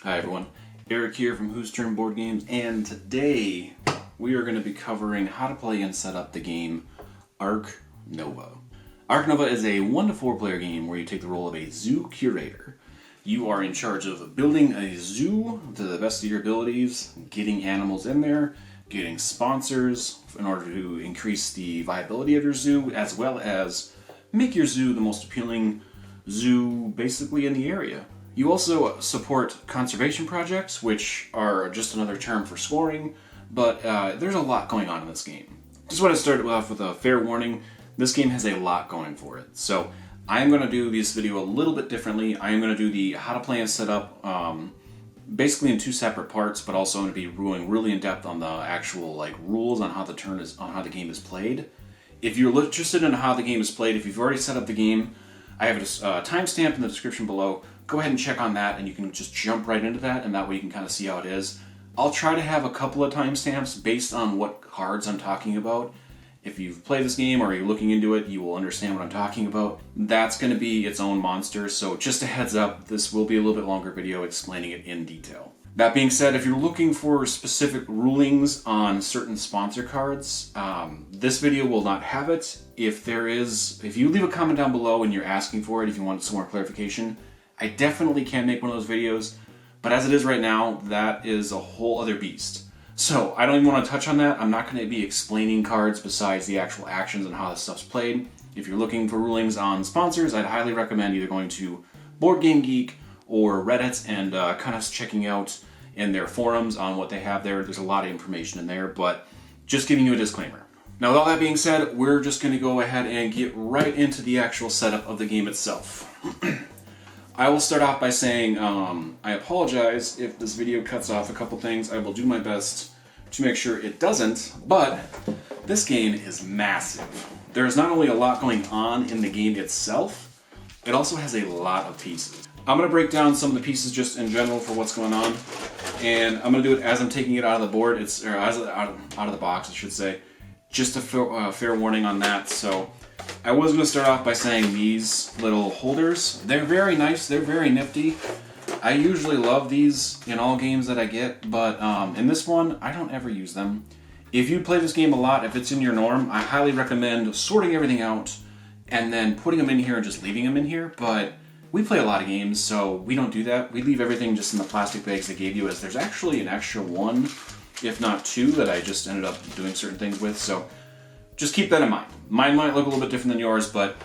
Hi everyone, Eric here from Whose Turn Board Games, and today we are going to be covering how to play and set up the game Ark Nova. Ark Nova is a 1 to 4 player game where you take the role of a zoo curator. You are in charge of building a zoo to the best of your abilities, getting animals in there, getting sponsors in order to increase the viability of your zoo, as well as make your zoo the most appealing zoo basically in the area. You also support conservation projects, which are just another term for scoring, but there's a lot going on in this game. Just want to start off with a fair warning. This game has a lot going for it. So I'm going to do this video a little bit differently. I am going to do the how to play and set up basically in 2 separate parts, but also I'm going to be going really in depth on the actual rules on how the game is played. If you're interested in how the game is played, if you've already set up the game, I have a timestamp in the description below. Go ahead and check on that, and you can just jump right into that, and that way you can kind of see how it is. I'll try to have a couple of timestamps based on what cards I'm talking about. If you've played this game or you're looking into it, you will understand what I'm talking about. That's going to be its own monster, so just a heads up, this will be a little bit longer video explaining it in detail. That being said, if you're looking for specific rulings on certain sponsor cards, this video will not have it. If you leave a comment down below and you're asking for it, if you want some more clarification, I definitely can make one of those videos, but as it is right now, that is a whole other beast. So I don't even want to touch on that. I'm not going to be explaining cards besides the actual actions and how this stuff's played. If you're looking for rulings on sponsors, I'd highly recommend either going to Board Game Geek or Reddit and kind of checking out in their forums on what they have there. There's a lot of information in there, but just giving you a disclaimer. Now, with all that being said, we're just going to go ahead and get right into the actual setup of the game itself. I will start off by saying I apologize if this video cuts off a couple things. I will do my best to make sure it doesn't, but this game is massive. There's not only a lot going on in the game itself, it also has a lot of pieces. I'm going to break down some of the pieces just in general for what's going on, and I'm going to do it as I'm taking it out of the board, out of the box, I should say. Just a fair warning on that. So I was going to start off by saying these little holders, they're very nice, they're very nifty. I usually love these in all games that I get, but in this one, I don't ever use them. If you play this game a lot, if it's in your norm, I highly recommend sorting everything out and then putting them in here and just leaving them in here, but we play a lot of games, so we don't do that. We leave everything just in the plastic bags they gave you, as there's actually an extra 1, if not 2, that I just ended up doing certain things with, so just keep that in mind. Mine might look a little bit different than yours, but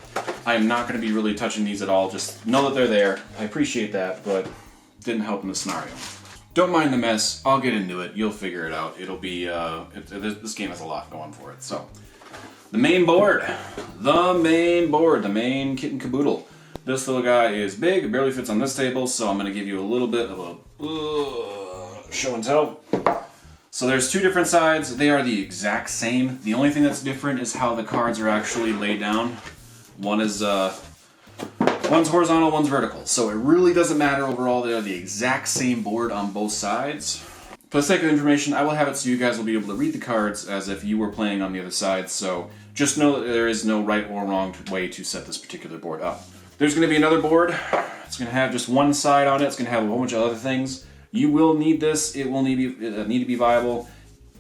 I'm not going to be really touching these at all. Just know that they're there. I appreciate that, but didn't help in the scenario. Don't mind the mess. I'll get into it. You'll figure it out. It'll be, this game has a lot going for it. So, the main board, the main kit and caboodle. This little guy is big. It barely fits on this table, so I'm going to give you a little bit of a show and tell. So there's 2 different sides. They are the exact same. The only thing that's different is how the cards are actually laid down. One's horizontal, one's vertical. So it really doesn't matter overall. They are the exact same board on both sides. For the sake of information, I will have it so you guys will be able to read the cards as if you were playing on the other side. So just know that there is no right or wrong way to set this particular board up. There's going to be another board. It's going to have just one side on it. It's going to have a whole bunch of other things. You will need this. It will need to be viable.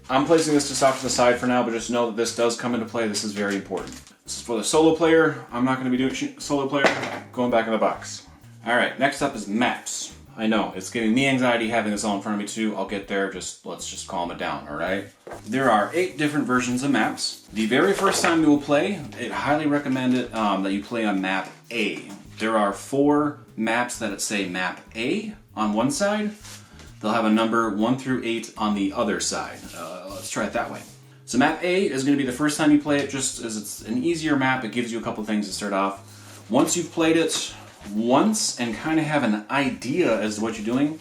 I'm placing this just off to the side for now, but just know that this does come into play. This is very important. This is for the solo player. I'm not going to be doing solo player. Going back in the box. All right, next up is maps. I know, it's giving me anxiety having this all in front of me too. I'll get there. Let's just calm it down, all right? There are 8 different versions of maps. The very first time you will play, I highly recommend it that you play on map A. There are 4 maps that say map A on one side. They'll have a number 1 through 8 on the other side. Let's try it that way. So map A is going to be the first time you play it, just as it's an easier map. It gives you a couple things to start off. Once you've played it once and kind of have an idea as to what you're doing,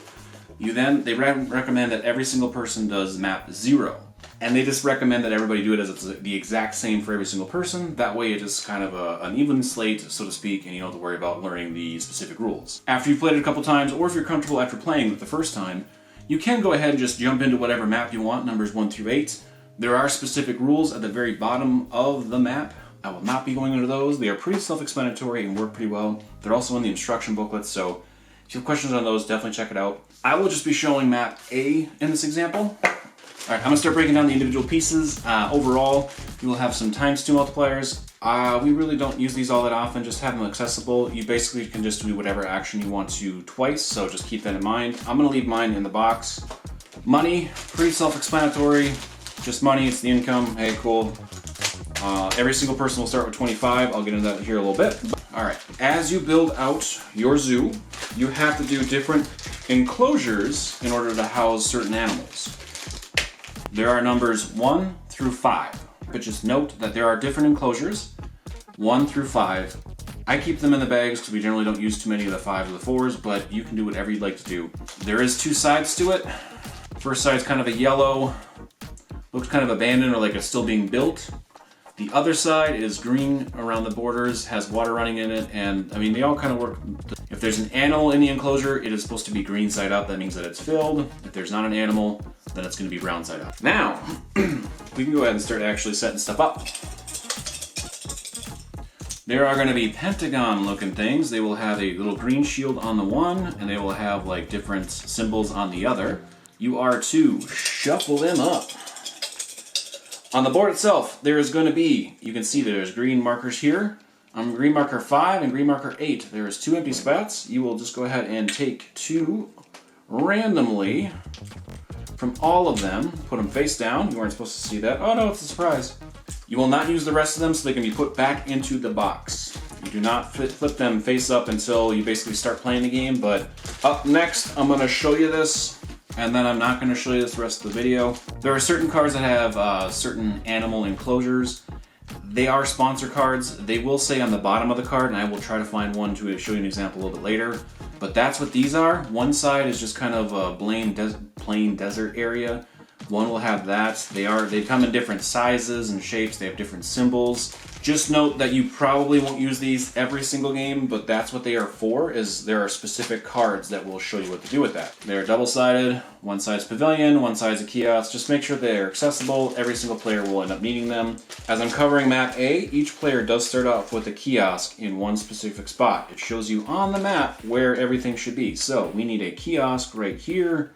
they recommend that every single person does map 0. And they just recommend that everybody do it as it's the exact same for every single person. That way it is kind of an even slate, so to speak, and you don't have to worry about learning the specific rules. After you've played it a couple times, or if you're comfortable after playing it the first time, you can go ahead and just jump into whatever map you want, numbers 1 through 8. There are specific rules at the very bottom of the map. I will not be going into those. They are pretty self-explanatory and work pretty well. They're also in the instruction booklet, so If you have questions on those, definitely check it out. I will just be showing map A in this example. All right, I'm gonna start breaking down the individual pieces. Overall, you will have some ×2 multipliers. We really don't use these all that often, just have them accessible. You basically can just do whatever action you want to twice, so just keep that in mind. I'm gonna leave mine in the box. Money, pretty self-explanatory. Just money, it's the income, hey, cool. Every single person will start with 25. I'll get into that here a little bit. All right, as you build out your zoo, you have to do different enclosures in order to house certain animals. There are numbers 1 through 5, but just note that there are different enclosures, 1 through 5. I keep them in the bags because we generally don't use too many of the 5s or the 4s, but you can do whatever you'd like to do. There is 2 sides to it. First side's kind of a yellow, looks kind of abandoned or like it's still being built. The other side is green around the borders, has water running in it, and I mean, they all kind of work. If there's an animal in the enclosure, it is supposed to be green side up. That means that it's filled. If there's not an animal, then it's going to be brown side up. Now, we can go ahead and start actually setting stuff up. There are going to be pentagon looking things. They will have a little green shield on the one, and they will have like different symbols on the other. You are to shuffle them up. On the board itself, there is going to be, you can see there's green markers here. On green marker 5 and green marker 8, there is 2 empty spots. You will just go ahead and take 2 randomly from all of them, put them face down. You weren't supposed to see that. Oh no, it's a surprise. You will not use the rest of them so they can be put back into the box. You do not flip them face up until you basically start playing the game, but up next, I'm going to show you this. And then I'm not going to show you this the rest of the video. There are certain cards that have certain animal enclosures. They are sponsor cards. They will say on the bottom of the card, and I will try to find one to show you an example a little bit later. But that's what these are. One side is just kind of a plain desert area. One will have that. They come in different sizes and shapes. They have different symbols. Just note that you probably won't use these every single game, but that's what they are for, is there are specific cards that will show you what to do with that. They're double-sided, one side's pavilion, one side's a kiosk. Just make sure they're accessible. Every single player will end up needing them. As I'm covering map A, each player does start off with a kiosk in one specific spot. It shows you on the map where everything should be. So we need a kiosk right here,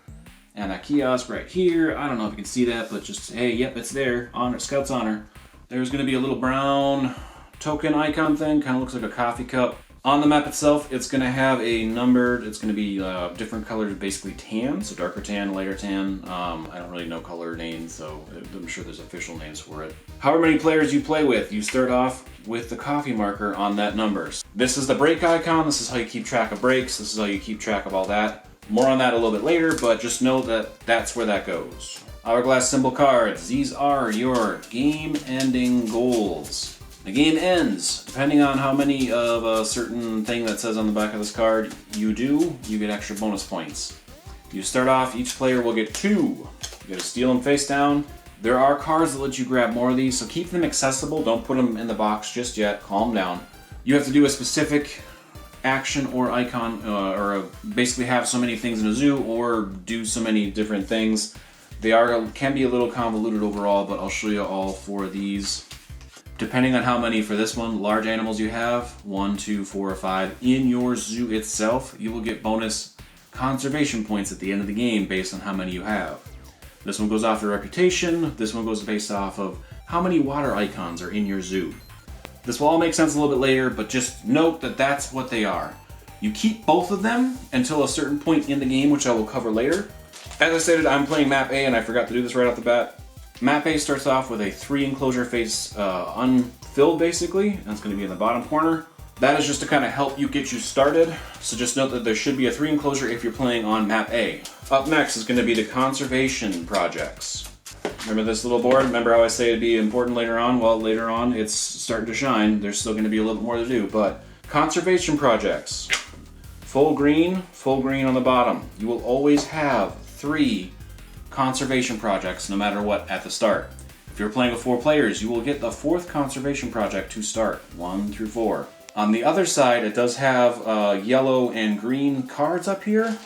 and a kiosk right here. I don't know if you can see that, but just, hey, yep, it's there. Honor, Scout's honor. There's going to be a little brown token icon thing, kind of looks like a coffee cup. On the map itself, it's going to have a numbered, it's going to be different colors, basically tan, so darker tan, lighter tan. I don't really know color names, so I'm sure there's official names for it. However many players you play with, you start off with the coffee marker on that number. This is the break icon, this is how you keep track of breaks, this is how you keep track of all that. More on that a little bit later, but just know that that's where that goes. Hourglass symbol cards. These are your game-ending goals. The game ends. Depending on how many of a certain thing that says on the back of this card you do, you get extra bonus points. You start off, each player will get 2. You gotta steal them face down. There are cards that let you grab more of these, so keep them accessible. Don't put them in the box just yet. Calm down. You have to do a specific action or icon, or basically have so many things in a zoo, or do so many different things. They can be a little convoluted overall, but I'll show you all 4 of these. Depending on how many for this one, large animals you have, 1, 2, 4, or 5, in your zoo itself, you will get bonus conservation points at the end of the game based on how many you have. This one goes off your reputation, this one goes based off of how many water icons are in your zoo. This will all make sense a little bit later, but just note that that's what they are. You keep both of them until a certain point in the game, which I will cover later. As I stated, I'm playing map A, and I forgot to do this right off the bat. Map A starts off with a 3 enclosure face unfilled, basically, and it's going to be in the bottom corner. That is just to kind of help you get you started, so just note that there should be a 3 enclosure if you're playing on map A. Up next is going to be the conservation projects. Remember this little board? Remember how I say it'd be important later on? Well, later on, it's starting to shine. There's still going to be a little bit more to do, but conservation projects. Full green on the bottom. You will always have 3 conservation projects no matter what at the start. If you're playing with 4 players, you will get the 4th conservation project to start, 1 through 4. On the other side, it does have yellow and green cards up here.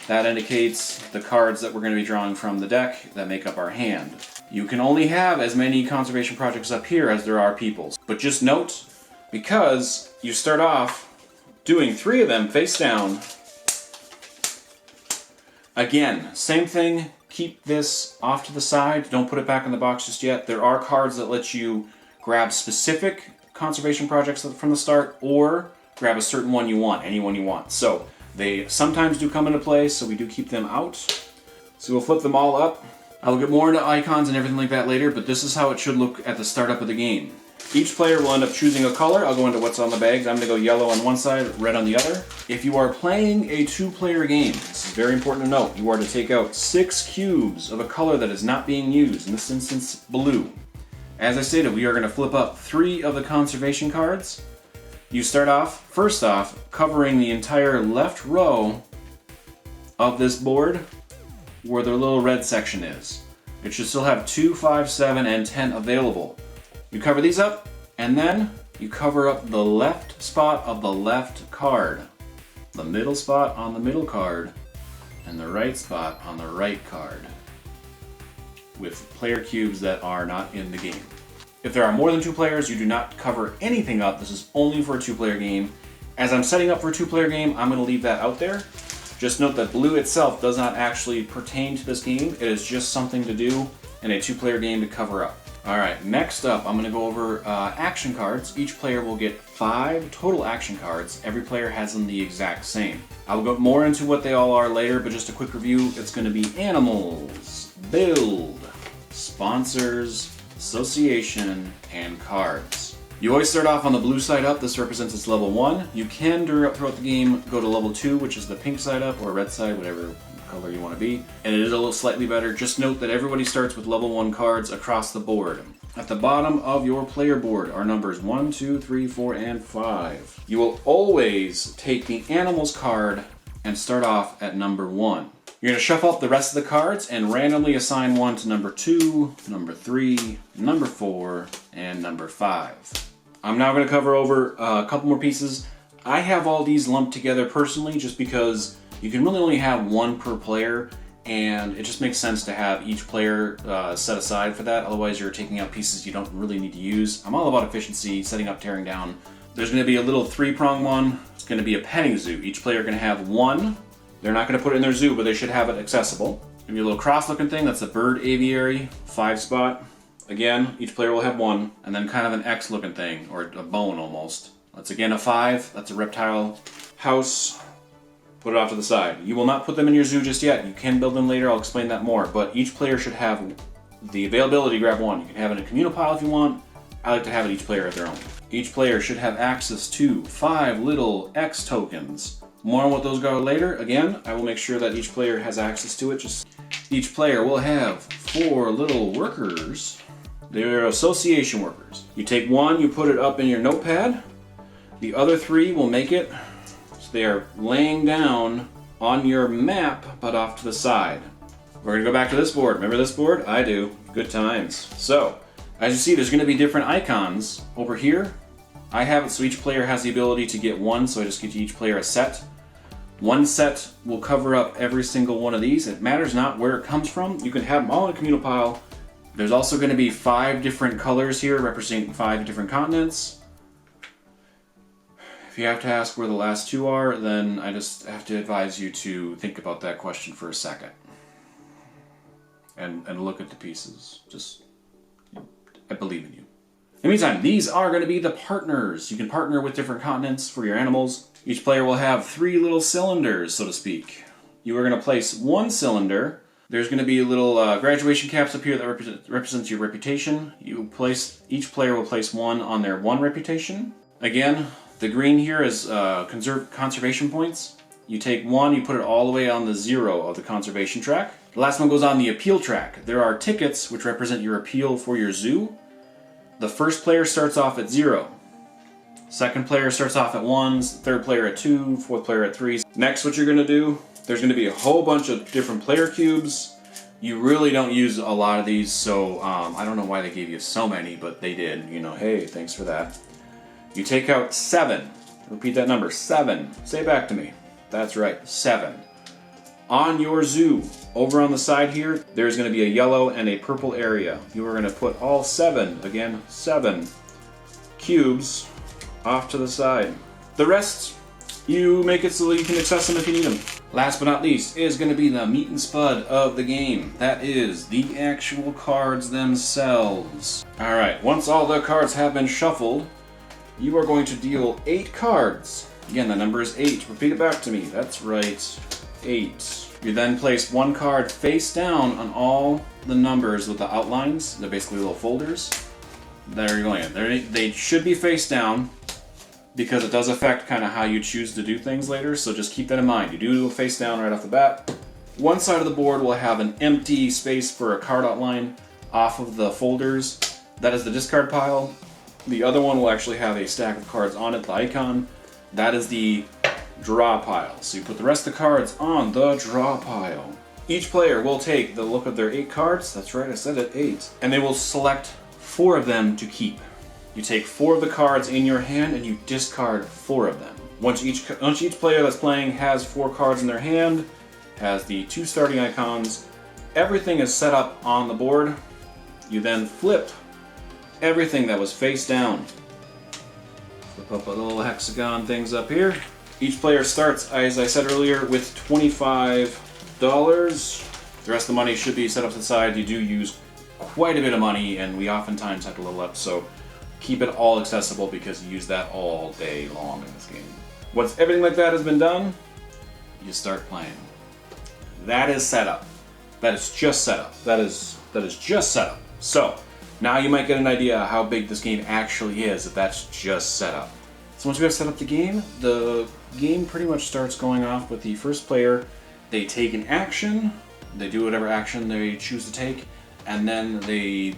That indicates the cards that we're going to be drawing from the deck that make up our hand. You can only have as many conservation projects up here as there are peoples. But just note, because you start off doing 3 of them face down, Again, same thing. Keep this off to the side. Don't put it back in the box just yet. There are cards that let you grab specific conservation projects from the start, or grab a certain one you want, any one you want. So they sometimes do come into play, so we do keep them out. So we'll flip them all up. I'll get more into icons and everything like that later, but this is how it should look at the startup of the game. Each player will end up choosing a color. I'll go into what's on the bags. I'm going to go yellow on one side, red on the other. If you are playing a two-player game, this is very important to note, you are to take out 6 cubes of a color that is not being used, in this instance, blue. As I stated, we are going to flip up 3 of the conservation cards. You start off, first off, covering the entire left row of this board where the little red section is. It should still have 2, 5, 7, and 10 available. You cover these up, and then you cover up the left spot of the left card, the middle spot on the middle card, and the right spot on the right card, with player cubes that are not in the game. If there are more than 2 players, you do not cover anything up. This is only for a 2-player game. As I'm setting up for a 2-player game, I'm going to leave that out there. Just note that blue itself does not actually pertain to this game. It is just something to do in a 2-player game to cover up. Alright, next up I'm going to go over action cards. Each player will get 5 total action cards. Every player has them the exact same. I will go more into what they all are later, but just a quick review. It's going to be animals, build, sponsors, association, and cards. You always start off on the blue side up. This represents its level 1. You can, throughout the game, go to level 2, which is the pink side up, or red side, whatever color you want to be. And it is a little slightly better. Just note that everybody starts with level 1 cards across the board. At the bottom of your player board are numbers 1, 2, 3, 4, and 5. You will always take the animals card and start off at number 1. You're going to shuffle up the rest of the cards and randomly assign one to number 2, number 3, number 4, and number 5. I'm now going to cover over a couple more pieces. I have all these lumped together personally just because you can really only have 1 per player, and it just makes sense to have each player set aside for that. Otherwise you're taking out pieces you don't really need to use. I'm all about efficiency, setting up, tearing down. There's going to be a little 3-prong one. It's going to be a petting zoo. Each player is going to have 1. They're not going to put it in their zoo, but they should have it accessible. It's going to be a little cross-looking thing. That's a bird aviary, 5-spot. Again, each player will have 1, and then kind of an X-looking thing, or a bone almost. That's again a 5. That's a reptile house. Put it off to the side. You will not put them in your zoo just yet. You can build them later. I'll explain that more. But each player should have the availability to grab 1. You can have it in a communal pile if you want. I like to have it each player at their own. Each player should have access to 5 little X tokens. More on what those go later. Again, I will make sure that each player has access to it. Just each player will have 4 little workers. They're association workers. You take 1, you put it up in your notepad. The other 3 will make it. They are laying down on your map, but off to the side. We're going to go back to this board. Remember this board? I do. Good times. So, as you see, there's going to be different icons. Over here, I have it so each player has the ability to get 1, so I just give each player a set. 1 set will cover up every single one of these. It matters not where it comes from. You can have them all in a communal pile. There's also going to be 5 different colors here representing 5 different continents. If you have to ask where the last 2 are, then I just have to advise you to think about that question for a second. And look at the pieces. Just, I believe in you. In the meantime, these are going to be the partners. You can partner with different continents for your animals. Each player will have 3 little cylinders, so to speak. You are going to place 1 cylinder. There's going to be little graduation caps up here that represents your reputation. Each player will place 1 on their 1 reputation. Again, the green here is conservation points. You take 1, you put it all the way on the 0 of the conservation track. The last one goes on the appeal track. There are tickets which represent your appeal for your zoo. The first player starts off at 0. Second player starts off at 1, third player at 2, fourth player at 3. Next, what you're going to do, there's going to be a whole bunch of different player cubes. You really don't use a lot of these, so I don't know why they gave you so many, but they did. You know, hey, thanks for that. You take out 7. Repeat that number, 7. Say it back to me. That's right, 7. On your zoo, over on the side here, there's going to be a yellow and a purple area. You are going to put all 7, again, 7 cubes off to the side. The rest, you make it so that you can access them if you need them. Last but not least is going to be the meat and spud of the game. That is the actual cards themselves. Alright, once all the cards have been shuffled, you are going to deal 8 cards. Again, the number is 8. Repeat it back to me. That's right, 8. You then place 1 card face down on all the numbers with the outlines. They're basically little folders. There you're going. They should be face down, because it does affect kind of how you choose to do things later, so just keep that in mind. You do a face down right off the bat. One side of the board will have an empty space for a card outline off of the folders. That is the discard pile. The other one will actually have a stack of cards on it, the icon. That is the draw pile. So you put the rest of the cards on the draw pile. Each player will take the look of their 8 cards. That's right, I said it, 8. And they will select 4 of them to keep. You take 4 of the cards in your hand and you discard 4 of them. Once each player that's playing has 4 cards in their hand, has the 2 starting icons, everything is set up on the board. You then flip everything that was face down. Flip up a little hexagon things up here. Each player starts, as I said earlier, with $25. The rest of the money should be set up to the side. You do use quite a bit of money, and we oftentimes have to level up, so keep it all accessible because you use that all day long in this game. Once everything like that has been done, you start playing. That is setup. That is just setup. That is just setup. So now you might get an idea how big this game actually is if that's just setup. So once we have set up the game pretty much starts going off with the first player. They take an action, they do whatever action they choose to take, and then they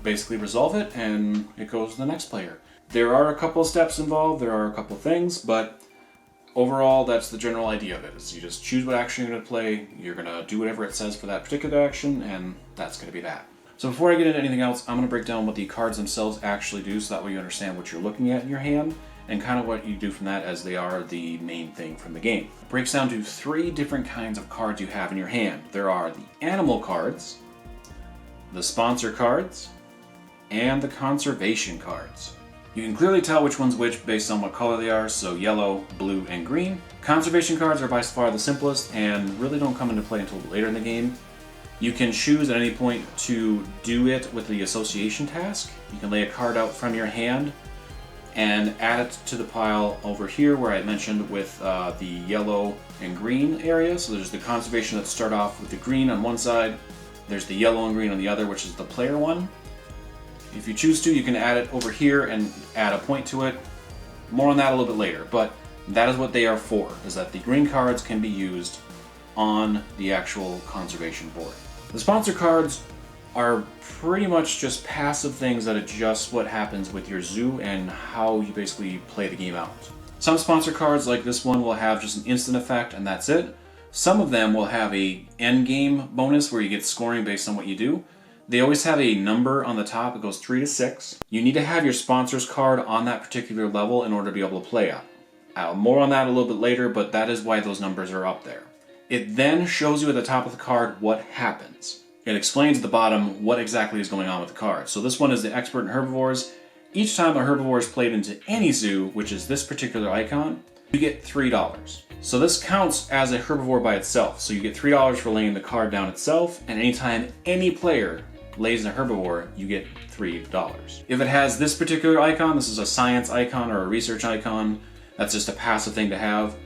basically resolve it, and it goes to the next player. There are a couple of steps involved, there are a couple of things, but overall that's the general idea of it, is you just choose what action you're going to play, you're going to do whatever it says for that particular action, and that's going to be that. So before I get into anything else, I'm going to break down what the cards themselves actually do, so that way you understand what you're looking at in your hand, and kind of what you do from that, as they are the main thing from the game. It breaks down to 3 different kinds of cards you have in your hand. There are the animal cards, the sponsor cards, and the conservation cards. You can clearly tell which one's which based on what color they are, so yellow, blue, and green. Conservation cards are by far the simplest and really don't come into play until later in the game. You can choose at any point to do it with the association task. You can lay a card out from your hand and add it to the pile over here where I mentioned with the yellow and green area. So there's the conservation that start off with the green on one side, there's the yellow and green on the other, which is the player one. If you choose to, you can add it over here and add a point to it. More on that a little bit later, but that is what they are for, is that the green cards can be used on the actual conservation board. The sponsor cards are pretty much just passive things that adjust what happens with your zoo and how you basically play the game out. Some sponsor cards, like this one, will have just an instant effect and that's it. Some of them will have a end game bonus where you get scoring based on what you do. They always have a number on the top. It goes 3 to 6. You need to have your sponsor's card on that particular level in order to be able to play it. More on that a little bit later, but that is why those numbers are up there. It then shows you at the top of the card what happens. It explains at the bottom what exactly is going on with the card. So this one is the expert in herbivores. Each time a herbivore is played into any zoo, which is this particular icon, you get $3. So this counts as a herbivore by itself. So you get $3 for laying the card down itself, and anytime any player lays a herbivore, you get $3. If it has this particular icon, this is a science icon or a research icon, that's just a passive thing to have.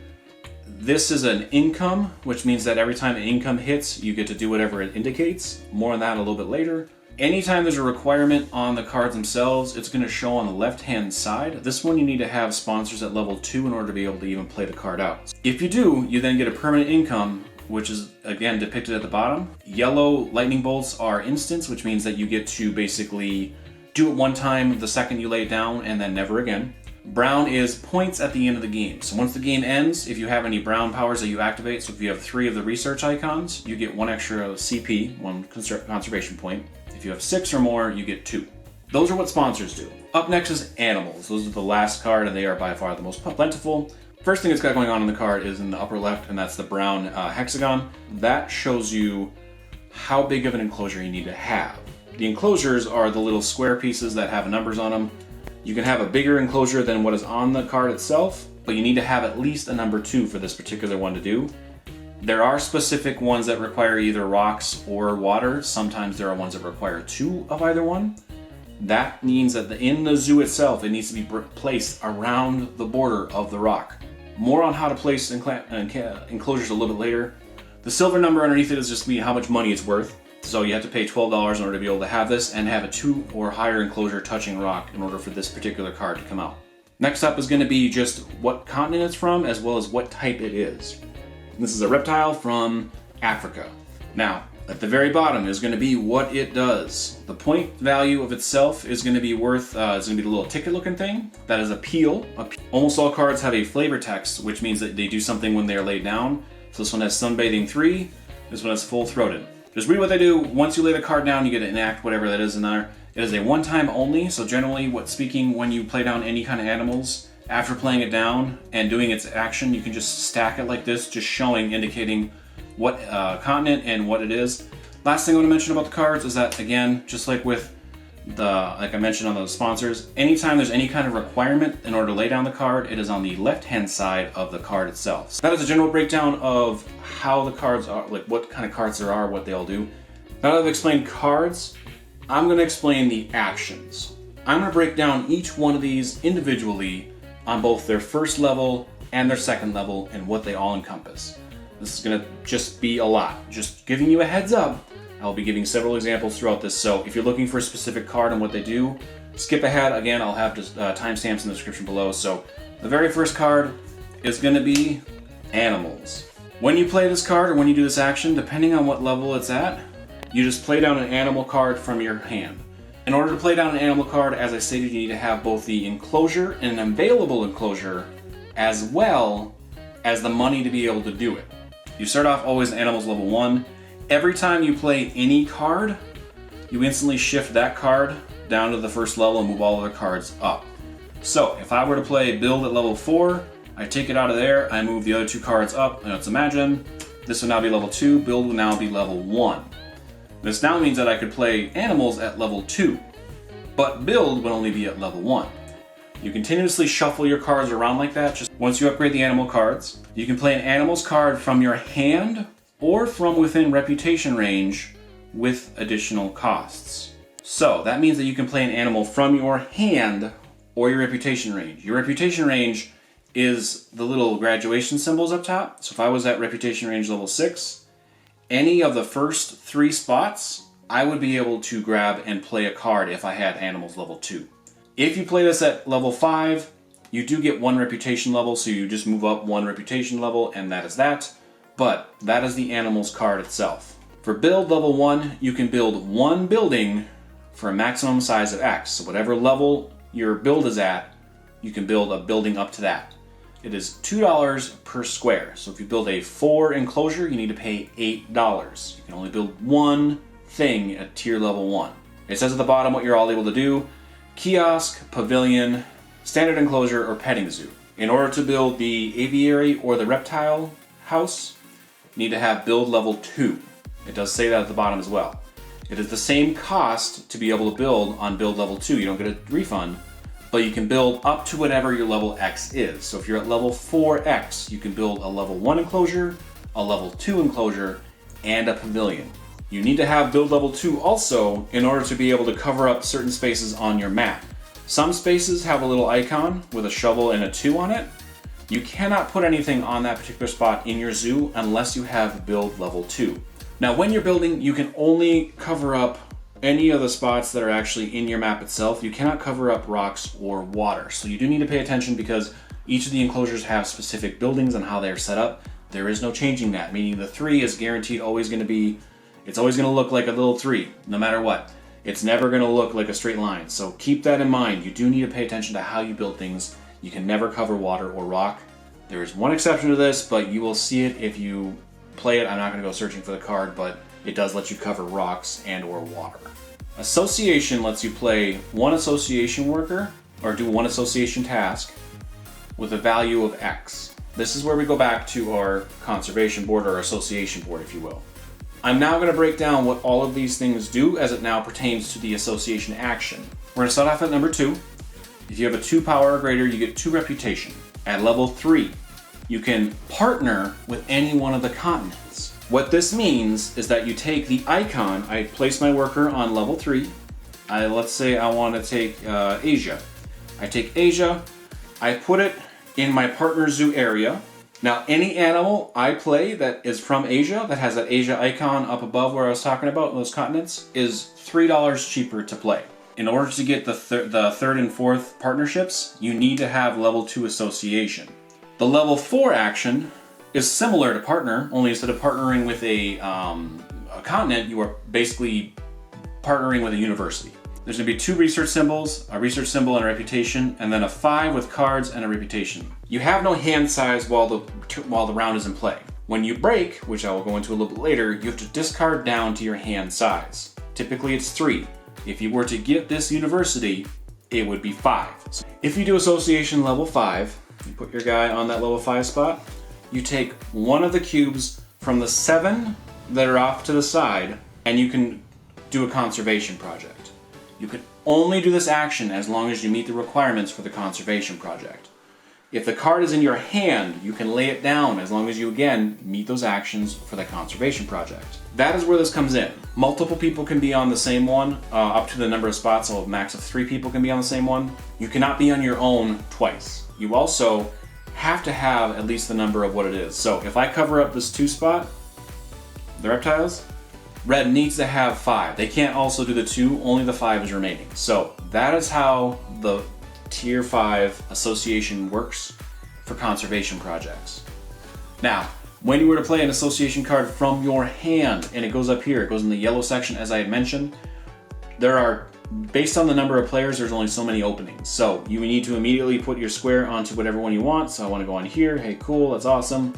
This is an income, which means that every time an income hits, you get to do whatever it indicates. More on that a little bit later. Anytime there's a requirement on the cards themselves, it's going to show on the left-hand side. This one you need to have sponsors at level 2 in order to be able to even play the card out. If you do, you then get a permanent income, which is again depicted at the bottom. Yellow lightning bolts are instants, which means that you get to basically do it one time the second you lay it down and then never again. Brown is points at the end of the game. So once the game ends, if you have any brown powers that you activate, so if you have 3 of the research icons, you get 1 extra CP, 1 conservation point. If you have 6 or more, you get 2. Those are what sponsors do. Up next is animals. Those are the last card, and they are by far the most plentiful. First thing it's got going on in the card is in the upper left, and that's the brown hexagon. That shows you how big of an enclosure you need to have. The enclosures are the little square pieces that have numbers on them. You can have a bigger enclosure than what is on the card itself, but you need to have at least a number 2 for this particular one to do. There are specific ones that require either rocks or water. Sometimes there are ones that require 2 of either one. That means that in the zoo itself, it needs to be placed around the border of the rock. More on how to place enclosures a little bit later. The silver number underneath it is just how much money it's worth. So you have to pay $12 in order to be able to have this and have a 2 or higher enclosure touching rock in order for this particular card to come out. Next up is going to be just what continent it's from as well as what type it is. This is a reptile from Africa. Now, at the very bottom is going to be what it does. The point value of itself is going to be worth, it's going to be the little ticket looking thing. That is a peel. Almost all cards have a flavor text, which means that they do something when they are laid down. So this one has Sunbathing 3, this one has Full Throated. Just read what they do. Once you lay the card down, you get to enact whatever that is in there. It is a one-time only, so generally when you play down any kind of animals, after playing it down and doing its action, you can just stack it like this, just indicating what continent and what it is. Last thing I want to mention about the cards is that, again, just like I mentioned on the sponsors, anytime there's any kind of requirement in order to lay down the card, it is on the left-hand side of the card itself. So that is a general breakdown of how the cards are, like what kind of cards there are, what they all do. Now that I've explained cards, I'm going to explain the actions. I'm going to break down each one of these individually on both their first level and their second level and what they all encompass. This is going to just be a lot. Just giving you a heads up, I'll be giving several examples throughout this, so if you're looking for a specific card and what they do, skip ahead. Again, I'll have timestamps in the description below. So the very first card is going to be animals. When you play this card or when you do this action, depending on what level it's at, you just play down an animal card from your hand. In order to play down an animal card, as I stated, you need to have both the enclosure and an available enclosure, as well as the money to be able to do it. You start off always at animals level 1. Every time you play any card, you instantly shift that card down to the first level and move all other cards up. So if I were to play build at level 4, I take it out of there, I move the other 2 cards up, and let's imagine this would now be level 2, build will now be level 1. This now means that I could play animals at level 2, but build would only be at level 1. You continuously shuffle your cards around like that. Just once you upgrade the animal cards, you can play an animals card from your hand or from within reputation range with additional costs. So that means that you can play an animal from your hand or your reputation range. Your reputation range is the little graduation symbols up top. So if I was at reputation range level 6, any of the first 3 spots, I would be able to grab and play a card if I had animals level 2. If you play this at level 5, you do get 1 reputation level, so you just move up 1 reputation level, and that is that. But that is the animals card itself. For build level 1, you can build 1 building for a maximum size of X. So whatever level your build is at, you can build a building up to that. It is $2 per square. So if you build a 4 enclosure, you need to pay $8. You can only build 1 thing at tier level 1. It says at the bottom what you're all able to do: kiosk, pavilion, standard enclosure, or petting zoo. In order to build the aviary or the reptile house, you need to have build level 2. It does say that at the bottom as well. It is the same cost to be able to build on build level 2. You don't get a refund, but you can build up to whatever your level X is. So if you're at level 4X, you can build a level 1 enclosure, a level 2 enclosure, and a pavilion. You need to have build level 2 also in order to be able to cover up certain spaces on your map. Some spaces have a little icon with a shovel and a 2 on it. You cannot put anything on that particular spot in your zoo unless you have build level 2. Now when you're building, you can only cover up any of the spots that are actually in your map itself. You cannot cover up rocks or water. So you do need to pay attention because each of the enclosures have specific buildings and how they are set up. There is no changing that, meaning the 3 is guaranteed always going to be, it's always going to look like a little 3, no matter what. It's never going to look like a straight line. So keep that in mind. You do need to pay attention to how you build things. You can never cover water or rock. There is one exception to this, but you will see it if you play it. I'm not going to go searching for the card, but it does let you cover rocks and or water. Association lets you play 1 association worker or do 1 association task with a value of X. This is where we go back to our conservation board or association board, if you will. I'm now going to break down what all of these things do as it now pertains to the association action. We're going to start off at number 2. If you have a 2 power or greater, you get 2 reputation. At level 3, you can partner with any one of the continents. What this means is that you take the icon, I place my worker on level 3, let's say I want to take Asia. I take Asia, I put it in my partner zoo area. Now any animal I play that is from Asia, that has that Asia icon up above where I was talking about in those continents, is $3 cheaper to play. In order to get the third and fourth partnerships, you need to have level 2 association. The level 4 action is similar to partner, only instead of partnering with a continent, you are basically partnering with a university. There's going to be 2 research symbols, a research symbol and a reputation, and then a 5 with cards and a reputation. You have no hand size while the round is in play. When you break, which I will go into a little bit later, you have to discard down to your hand size. Typically it's 3. If you were to get this university, it would be 5. So if you do association level 5, you put your guy on that level 5 spot, you take one of the cubes from the 7 that are off to the side, and you can do a conservation project. You can only do this action as long as you meet the requirements for the conservation project. If the card is in your hand, you can lay it down as long as you, again, meet those actions for the conservation project. That is where this comes in. Multiple people can be on the same one, up to the number of spots, so a max of 3 people can be on the same one. You cannot be on your own twice. You also have to have at least the number of what it is. So if I cover up this 2 spot, the reptiles, red needs to have 5. They can't also do the 2, only the 5 is remaining. So that is how the Tier 5 association works for conservation projects. Now, when you were to play an association card from your hand, and it goes up here, it goes in the yellow section as I had mentioned, there are, based on the number of players, there's only so many openings. So you need to immediately put your square onto whatever one you want. So I want to go on here, hey cool, that's awesome.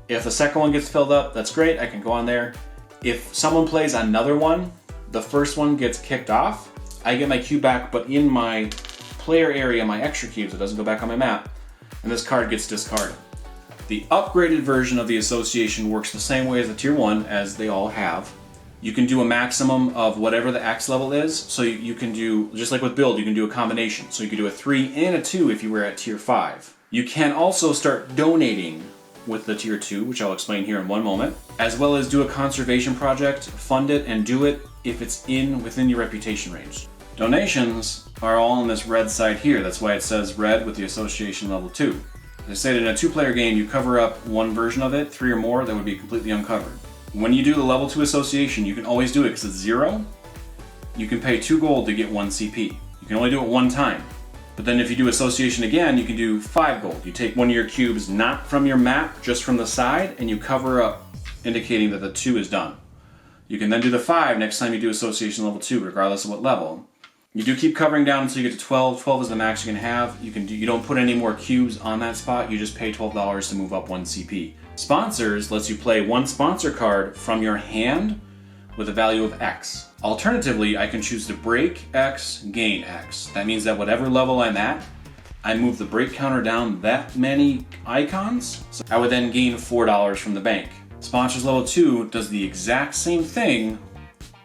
If the second one gets filled up, that's great, I can go on there. If someone plays another one, the first one gets kicked off, I get my cube back, but in my player area, my extra cubes, it doesn't go back on my map, and this card gets discarded. The upgraded version of the association works the same way as the Tier 1, as they all have. You can do a maximum of whatever the X level is, so you can do, just like with build, you can do a combination. So you can do a 3 and a 2 if you were at Tier 5. You can also start donating with the Tier 2, which I'll explain here in one moment, as well as do a conservation project, fund it, and do it if it's within your reputation range. Donations are all on this red side here. That's why it says red with the association level 2. As I said, in a 2-player game, you cover up one version of it, 3 or more, that would be completely uncovered. When you do the level 2 association, you can always do it because it's 0. You can pay 2 gold to get 1 CP. You can only do it 1 time. But then if you do association again, you can do 5 gold. You take one of your cubes not from your map, just from the side, and you cover up, indicating that the 2 is done. You can then do the 5 next time you do association level 2, regardless of what level. You do keep covering down until you get to 12. 12 is the max you can have. You don't put any more cubes on that spot. You just pay $12 to move up 1 CP. Sponsors lets you play 1 sponsor card from your hand with a value of X. Alternatively, I can choose to break X, gain X. That means that whatever level I'm at, I move the break counter down that many icons. So I would then gain $4 from the bank. Sponsors level 2 does the exact same thing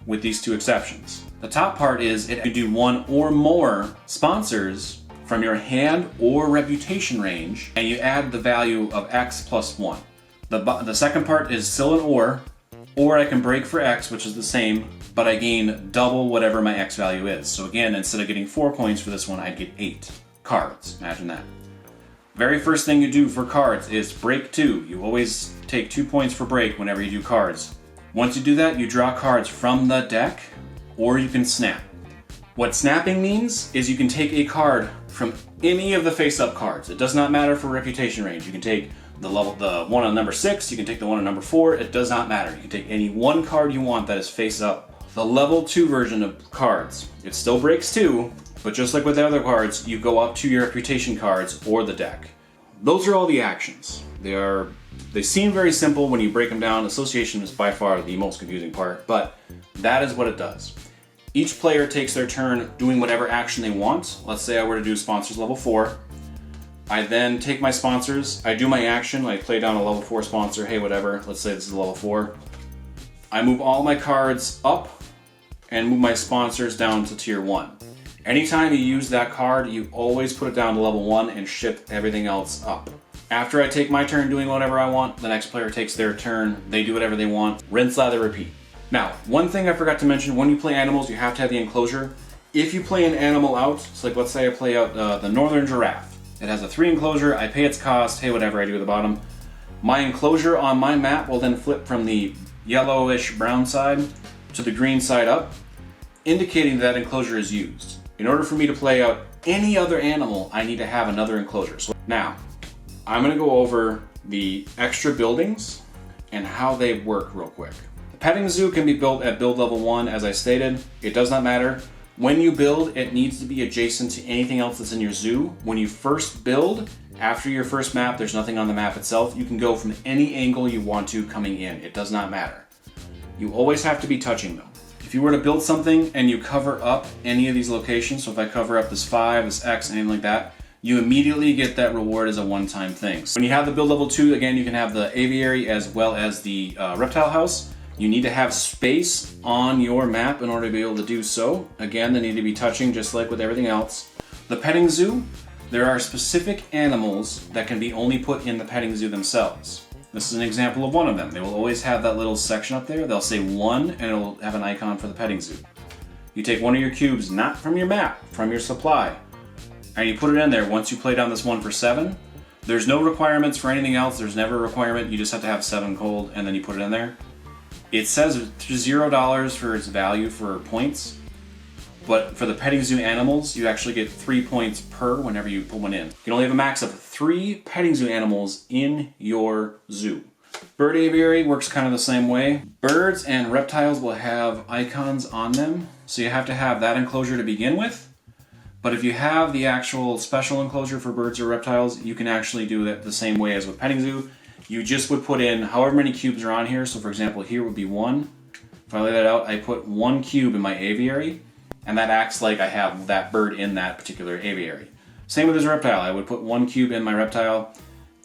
with these 2 exceptions. The top part is it can do 1 or more sponsors from your hand or reputation range, and you add the value of X plus 1. The second part is still an or I can break for X, which is the same, but I gain double whatever my X value is. So again, instead of getting 4 points for this one, I'd get 8 cards. Imagine that. Very first thing you do for cards is break 2. You always take 2 points for break whenever you do cards. Once you do that, you draw cards from the deck, or you can snap. What snapping means is you can take a card from any of the face-up cards. It does not matter for reputation range. You can take the one on number 6, you can take the one on number 4, it does not matter. You can take any one card you want that is face-up. The level 2 version of cards, it still breaks 2, but just like with the other cards, you go up to your reputation cards or the deck. Those are all the actions. They seem very simple when you break them down. Association is by far the most confusing part, but that is what it does. Each player takes their turn doing whatever action they want. Let's say I were to do sponsors level 4. I then take my sponsors, I do my action, I play down a level 4 sponsor, hey whatever, let's say this is a level 4. I move all my cards up and move my sponsors down to tier 1. Anytime you use that card, you always put it down to level 1 and shift everything else up. After I take my turn doing whatever I want, the next player takes their turn, they do whatever they want, rinse, lather, repeat. Now, one thing I forgot to mention, when you play animals, you have to have the enclosure. If you play an animal out, so like let's say I play out the northern giraffe. It has a 3 enclosure, I pay its cost, hey, whatever I do at the bottom. My enclosure on my map will then flip from the yellowish brown side to the green side up, indicating that enclosure is used. In order for me to play out any other animal, I need to have another enclosure. So now, I'm gonna go over the extra buildings and how they work real quick. The petting zoo can be built at build level 1, as I stated. It does not matter. When you build, it needs to be adjacent to anything else that's in your zoo. When you first build, after your first map, there's nothing on the map itself. You can go from any angle you want to coming in. It does not matter. You always have to be touching them. If you were to build something and you cover up any of these locations, so if I cover up this 5, this X, anything like that, you immediately get that reward as a one-time thing. So when you have the build level 2, again, you can have the aviary as well as the reptile house. You need to have space on your map in order to be able to do so. Again, they need to be touching just like with everything else. The petting zoo, there are specific animals that can be only put in the petting zoo themselves. This is an example of one of them. They will always have that little section up there. They'll say 1 and it'll have an icon for the petting zoo. You take one of your cubes, not from your map, from your supply, and you put it in there. Once you play down this 1 for 7, there's no requirements for anything else. There's never a requirement. You just have to have 7 gold and then you put it in there. It says $0 for its value for points, but for the petting zoo animals, you actually get 3 points per whenever you put one in. You can only have a max of 3 petting zoo animals in your zoo. Bird aviary works kind of the same way. Birds and reptiles will have icons on them, so you have to have that enclosure to begin with. But if you have the actual special enclosure for birds or reptiles, you can actually do it the same way as with petting zoo. You just would put in however many cubes are on here. So for example, here would be 1. If I lay that out, I put 1 cube in my aviary, and that acts like I have that bird in that particular aviary. Same with this reptile. I would put 1 cube in my reptile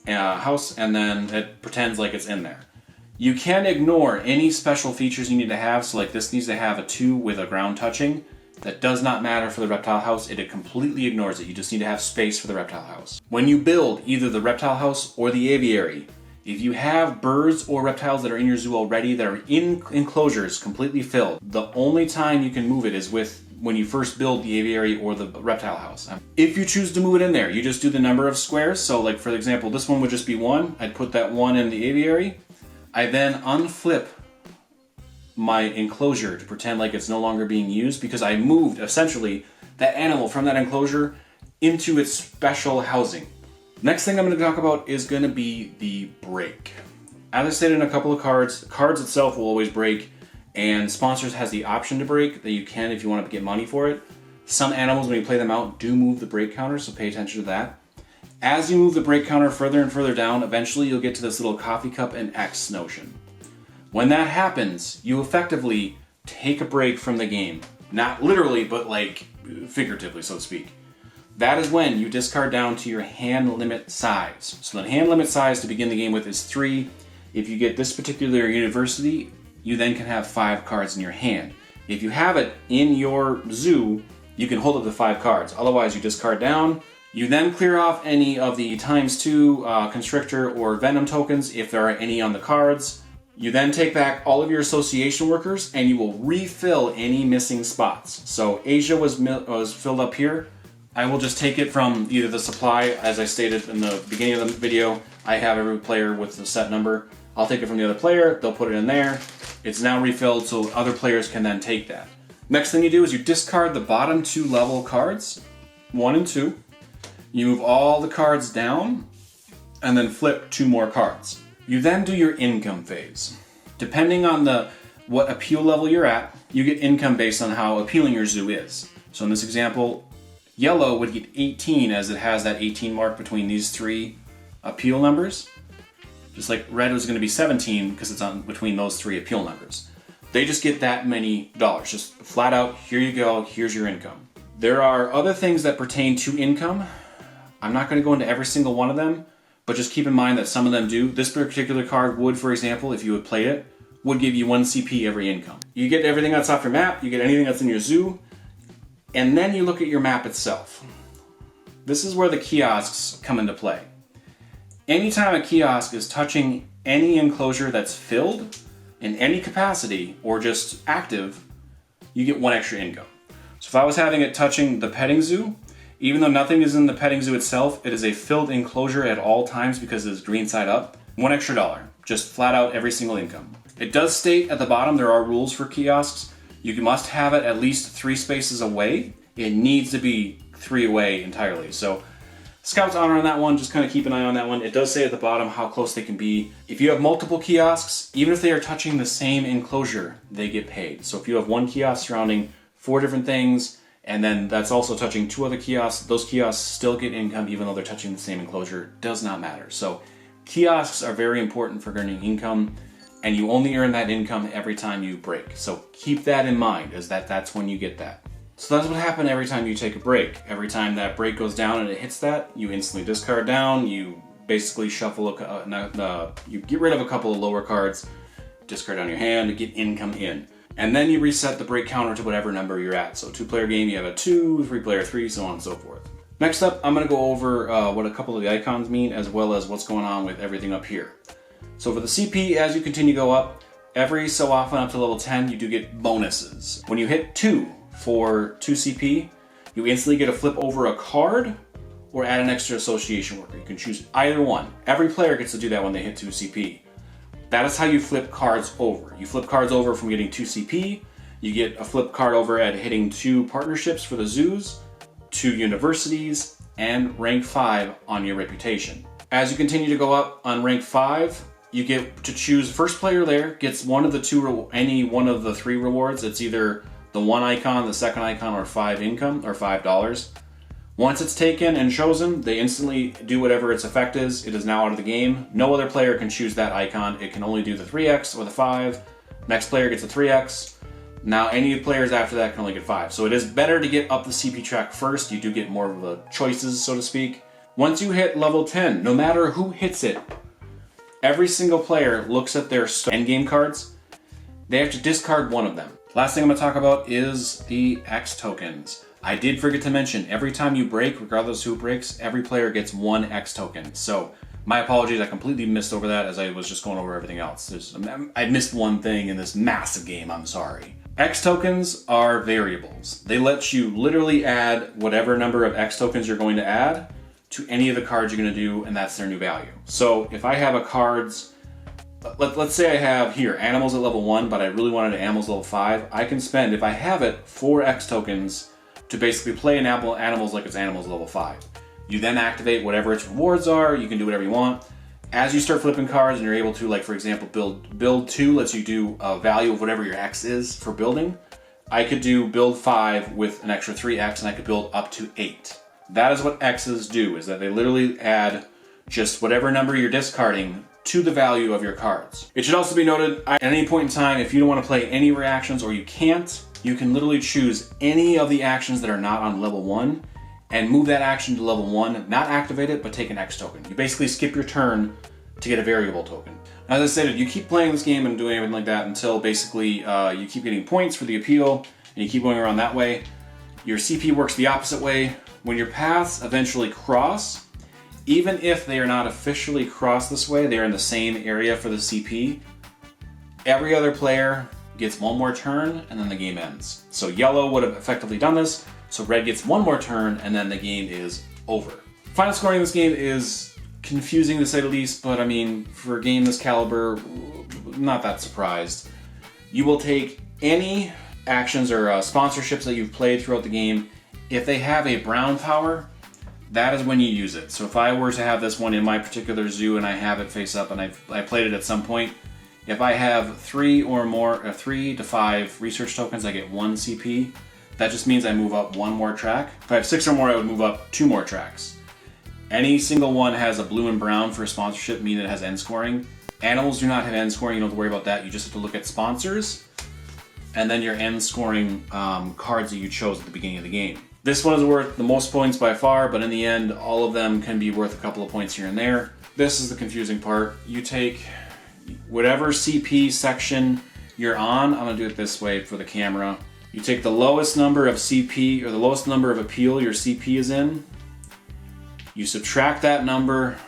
house, and then it pretends like it's in there. You can ignore any special features you need to have. So like this needs to have a 2 with a ground touching. That does not matter for the reptile house. It completely ignores it. You just need to have space for the reptile house. When you build either the reptile house or the aviary, if you have birds or reptiles that are in your zoo already that are in enclosures completely filled, the only time you can move it is when you first build the aviary or the reptile house. If you choose to move it in there, you just do the number of squares. So like for example, this one would just be 1. I'd put that 1 in the aviary. I then unflip my enclosure to pretend like it's no longer being used because I moved essentially that animal from that enclosure into its special housing. Next thing I'm going to talk about is going to be the break. As I stated in a couple of cards itself will always break, and Sponsors has the option to break that you can if you want to get money for it. Some animals, when you play them out, do move the break counter, so pay attention to that. As you move the break counter further and further down, eventually you'll get to this little coffee cup and X notion. When that happens, you effectively take a break from the game. Not literally, but like figuratively, so to speak. That is when you discard down to your hand limit size. So the hand limit size to begin the game with is 3. If you get this particular university, you then can have 5 cards in your hand. If you have it in your zoo, you can hold up to 5 cards. Otherwise, you discard down. You then clear off any of the ×2 Constrictor or Venom tokens if there are any on the cards. You then take back all of your association workers and you will refill any missing spots. So Asia was filled up here. I will just take it from either the supply, as I stated in the beginning of the video, I have every player with the set number. I'll take it from the other player, they'll put it in there. It's now refilled so other players can then take that. Next thing you do is you discard the bottom 2 level cards, 1 and 2. You move all the cards down and then flip 2 more cards. You then do your income phase. Depending on what appeal level you're at, you get income based on how appealing your zoo is. So in this example, yellow would get 18 as it has that 18 mark between these 3 appeal numbers. Just like red was going to be 17 because it's on between those 3 appeal numbers. They just get that many dollars. Just flat out, here you go, here's your income. There are other things that pertain to income. I'm not going to go into every single one of them, but just keep in mind that some of them do. This particular card would, for example, if you would play it, would give you 1 CP every income. You get everything that's off your map, you get anything that's in your zoo, and then you look at your map itself. This is where the kiosks come into play. Anytime a kiosk is touching any enclosure that's filled in any capacity or just active, you get 1 extra income. So if I was having it touching the petting zoo, even though nothing is in the petting zoo itself, it is a filled enclosure at all times because it's green side up, $1 extra, just flat out every single income. It does state at the bottom there are rules for kiosks. You must have it at least 3 spaces away. It needs to be 3 away entirely. So Scout's honor on that one, just kind of keep an eye on that one. It does say at the bottom how close they can be. If you have multiple kiosks, even if they are touching the same enclosure, they get paid. So if you have 1 kiosk surrounding 4 different things, and then that's also touching 2 other kiosks, those kiosks still get income even though they're touching the same enclosure. Does not matter. So kiosks are very important for earning income, and you only earn that income every time you break. So keep that in mind, is that's when you get that. So that's what happens every time you take a break. Every time that break goes down and it hits that, you instantly discard down, you basically shuffle, you get rid of a couple of lower cards, discard down your hand to get income in. And then you reset the break counter to whatever number you're at. So 2-player game, you have a 2, 3-player 3, so on and so forth. Next up, I'm gonna go over what a couple of the icons mean, as well as what's going on with everything up here. So for the CP, as you continue to go up, every so often up to level 10, you do get bonuses. When you hit 2 for 2 CP, you instantly get to flip over a card or add an extra association worker. You can choose either one. Every player gets to do that when they hit 2 CP. That is how you flip cards over. You flip cards over from getting 2 CP, you get a flip card over at hitting 2 partnerships for the zoos, 2 universities, and rank 5 on your reputation. As you continue to go up on rank 5, you get to choose first player there, gets one of the 2, any one of the 3 rewards. It's either the 1 icon, the 2nd icon, or 5 income, or $5. Once it's taken and chosen, they instantly do whatever its effect is. It is now out of the game. No other player can choose that icon. It can only do the 3x or the 5. Next player gets a 3x. Now any players after that can only get 5. So it is better to get up the CP track first. You do get more of the choices, so to speak. Once you hit level 10, no matter who hits it, every single player looks at their endgame cards. They have to discard one of them. Last thing I'm going to talk about is the X tokens. I did forget to mention, every time you break, regardless who breaks, every player gets 1 X token. So my apologies, I completely missed over that as I was just going over everything else. I missed one thing in this massive game, I'm sorry. X tokens are variables. They let you literally add whatever number of X tokens you're going to add to any of the cards you're going to do, and that's their new value. So if I have a cards, let's say I have here animals at level 1, but I really wanted animals level 5, I can spend, if I have it, 4 X tokens to basically play an animals like it's animals level 5. You then activate whatever its rewards are, you can do whatever you want. As you start flipping cards and you're able to, like for example, build 2 lets you do a value of whatever your X is for building. I could do build 5 with an extra 3X and I could build up to 8. That is what X's do, is that they literally add just whatever number you're discarding to the value of your cards. It should also be noted, at any point in time, if you don't want to play any reactions or you can't, you can literally choose any of the actions that are not on level 1 and move that action to level 1, not activate it, but take an X token. You basically skip your turn to get a variable token. As I said, you keep playing this game and doing everything like that until basically you keep getting points for the appeal and you keep going around that way. Your CP works the opposite way. When your paths eventually cross, even if they are not officially crossed this way, they're in the same area for the CP, every other player gets 1 more turn and then the game ends. So yellow would have effectively done this, so red gets 1 more turn and then the game is over. Final scoring in this game is confusing to say the least, but I mean, for a game this caliber, not that surprised. You will take any actions or sponsorships that you've played throughout the game. If they have a brown power, that is when you use it. So if I were to have this one in my particular zoo and I have it face up and I played it at some point, if I have 3 to 5 research tokens, I get 1 CP. That just means I move up 1 more track. If I have 6 or more, I would move up 2 more tracks. Any single one has a blue and brown for sponsorship, meaning it has end scoring. Animals do not have end scoring, you don't have to worry about that. You just have to look at sponsors and then your end scoring cards that you chose at the beginning of the game. This one is worth the most points by far, but in the end, all of them can be worth a couple of points here and there. This is the confusing part. You take whatever CP section you're on. I'm gonna do it this way for the camera. You take the lowest number of CP, or the lowest number of appeal your CP is in. You subtract that number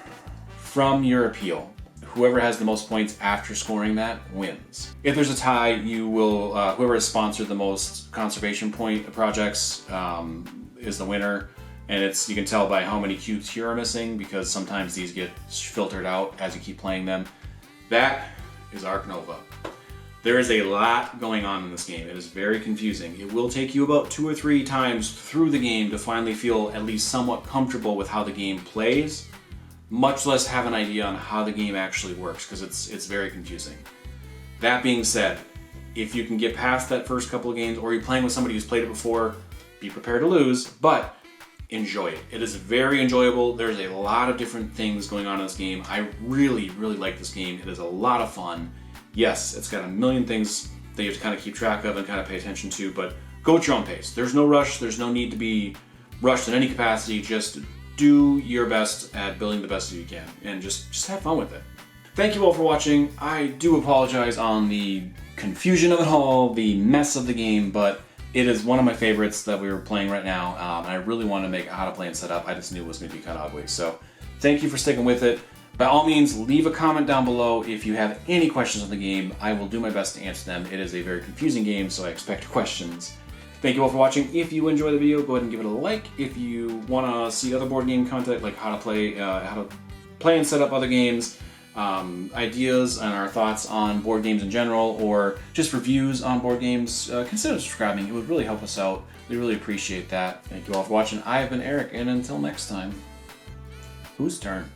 from your appeal. Whoever has the most points after scoring that wins. If there's a tie, you will whoever has sponsored the most conservation point projects is the winner. And you can tell by how many cubes here are missing, because sometimes these get filtered out as you keep playing them. That is Ark Nova. There is a lot going on in this game. It is very confusing. It will take you about 2 or 3 times through the game to finally feel at least somewhat comfortable with how the game plays, much less have an idea on how the game actually works, because it's very confusing. That being said, if you can get past that first couple of games, or you're playing with somebody who's played it before, be prepared to lose, but enjoy it. It is very enjoyable. There's a lot of different things going on in this game. I really, really like this game. It is a lot of fun. Yes, it's got a million things that you have to kind of keep track of and kind of pay attention to, but go at your own pace. There's no rush. There's no need to be rushed in any capacity. Just do your best at building the best that you can, and just have fun with it. Thank you all for watching. I do apologize on the confusion of it all, the mess of the game, but it is one of my favorites that we were playing right now, and I really want to make how to play and set up. I just knew it was going to be kind of ugly, so thank you for sticking with it. By all means, leave a comment down below if you have any questions on the game. I will do my best to answer them. It is a very confusing game, so I expect questions. Thank you all for watching. If you enjoyed the video, go ahead and give it a like. If you want to see other board game content, like how to play and set up other games, ideas and our thoughts on board games in general, or just reviews on board games, consider subscribing. It would really help us out. We really appreciate that. Thank you all for watching. I have been Eric, and until next time, whose turn?